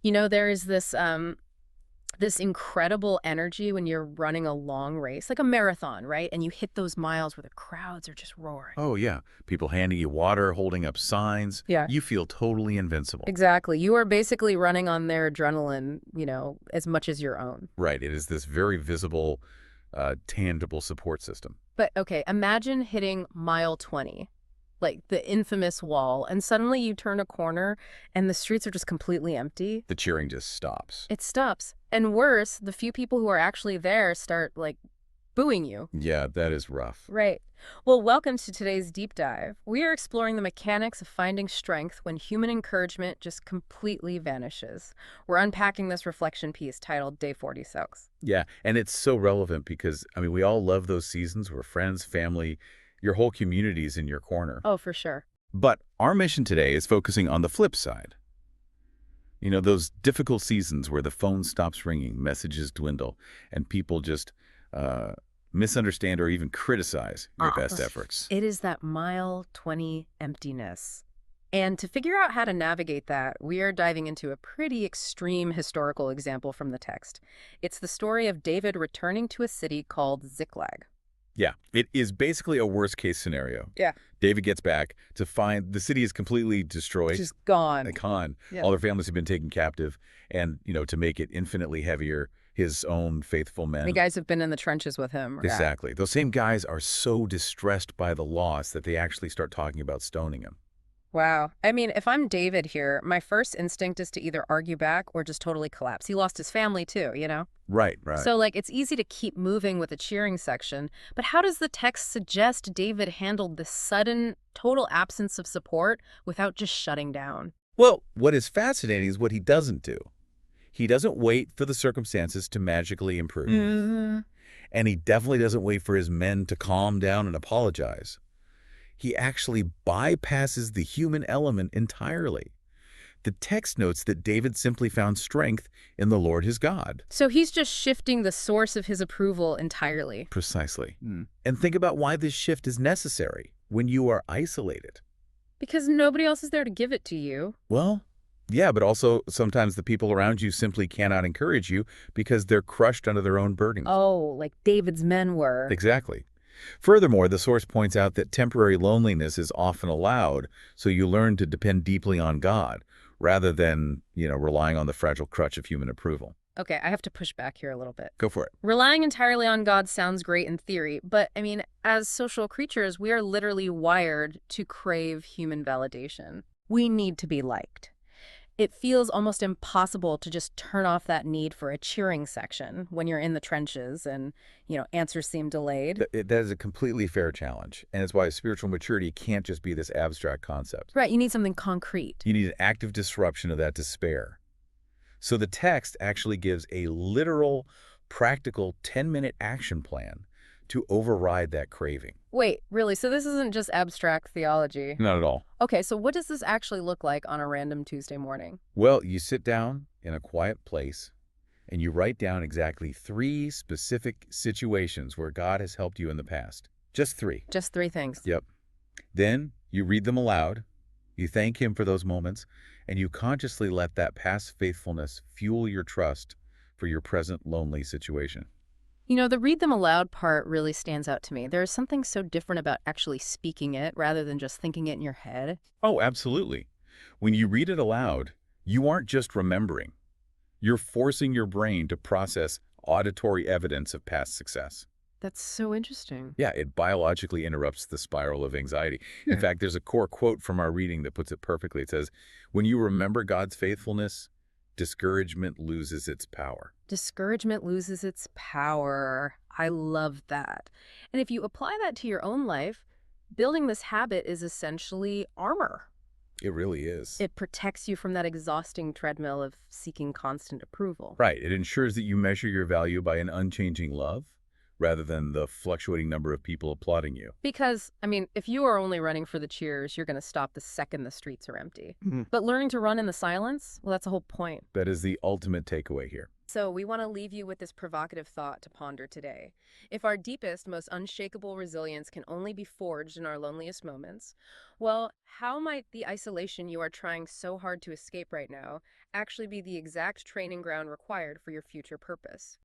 There is this incredible energy when you're running a long race, like a marathon, right? And you hit those miles where the crowds are just roaring. Oh, yeah. People handing you water, holding up signs. Yeah, You feel totally invincible. exactly. You are basically running on their adrenaline, as much as your own. Right. It is this very visible, tangible support system. But okay, imagine hitting mile 20, like the infamous wall, and suddenly you turn a corner and the streets are just completely empty. The cheering just stops. It stops. And worse, the few people who are actually there start, like, booing you. Yeah, that is rough. Right. Well, welcome to today's deep dive. We are exploring the mechanics of finding strength when human encouragement just completely vanishes. We're unpacking this reflection piece titled Day 46. Yeah, and it's so relevant because, I mean, we all love those seasons where friends, family, your whole community's in your corner. Oh, for sure. But our mission today is focusing on the flip side. Those difficult seasons where the phone stops ringing, messages dwindle, and people just uh, misunderstand or even criticize your best Ugh. efforts. It is that mile 20 emptiness. And to figure out how to navigate that, we are diving into a pretty extreme historical example from the text. It's the story of David returning to a city called Ziklag. Yeah, it is basically a worst-case scenario. Yeah. David gets back to find the city is completely destroyed. Just gone. A con. Yeah. All their families have been taken captive, and to make it infinitely heavier, his own faithful men. The guys have been in the trenches with him. Yeah. Exactly. Those same guys are so distressed by the loss that they actually start talking about stoning him. Wow. I mean, if I'm David here, my first instinct is to either argue back or just totally collapse. He lost his family too. Right, right. So, like, it's easy to keep moving with the cheering section, but how does the text suggest David handled this sudden, total absence of support without just shutting down? Well, what is fascinating is what he doesn't do. He doesn't wait for the circumstances to magically improve. And he definitely doesn't wait for his men to calm down and apologize. He actually bypasses the human element entirely. The text notes that David simply found strength in the Lord his God. So he's just shifting the source of his approval entirely. Precisely. And think about why this shift is necessary when you are isolated. Because nobody else is there to give it to you. Well, yeah, but also sometimes the people around you simply cannot encourage you because they're crushed under their own burdens. Oh, like David's men were. Exactly. Furthermore, the source points out that temporary loneliness is often allowed, so you learn to depend deeply on God rather than, relying on the fragile crutch of human approval. Okay, I have to push back here a little bit. Go for it. Relying entirely on God sounds great in theory, but I mean, as social creatures, we are literally wired to crave human validation. We need to be liked. It feels almost impossible to just turn off that need for a cheering section when you're in the trenches and, answers seem delayed. That is a completely fair challenge, and it's why spiritual maturity can't just be this abstract concept. Right, you need something concrete. You need an active disruption of that despair. So the text actually gives a literal, practical 10-minute action plan to override that craving. Wait, really? So this isn't just abstract theology? Not at all. Okay, so what does this actually look like on a random Tuesday morning? Well, you sit down in a quiet place and you write down exactly 3 specific situations where God has helped you in the past. Just 3. Just 3 things. Yep. Then you read them aloud, you thank him for those moments, and you consciously let that past faithfulness fuel your trust for your present lonely situation. The read them aloud part really stands out to me. There is something so different about actually speaking it rather than just thinking it in your head. Oh, absolutely. When you read it aloud, you aren't just remembering. You're forcing your brain to process auditory evidence of past success. That's so interesting. Yeah, it biologically interrupts the spiral of anxiety. In fact, there's a core quote from our reading that puts it perfectly. It says, "When you remember God's faithfulness, discouragement loses its power." Discouragement loses its power. I love that. And if you apply that to your own life, building this habit is essentially armor. It really is. It protects you from that exhausting treadmill of seeking constant approval. Right. It ensures that you measure your value by an unchanging love rather than the fluctuating number of people applauding you. Because, I mean, if you are only running for the cheers, you're going to stop the second the streets are empty. But learning to run in the silence, well, that's the whole point. That is the ultimate takeaway here. So we want to leave you with this provocative thought to ponder today. If our deepest, most unshakable resilience can only be forged in our loneliest moments, well, how might the isolation you are trying so hard to escape right now actually be the exact training ground required for your future purpose.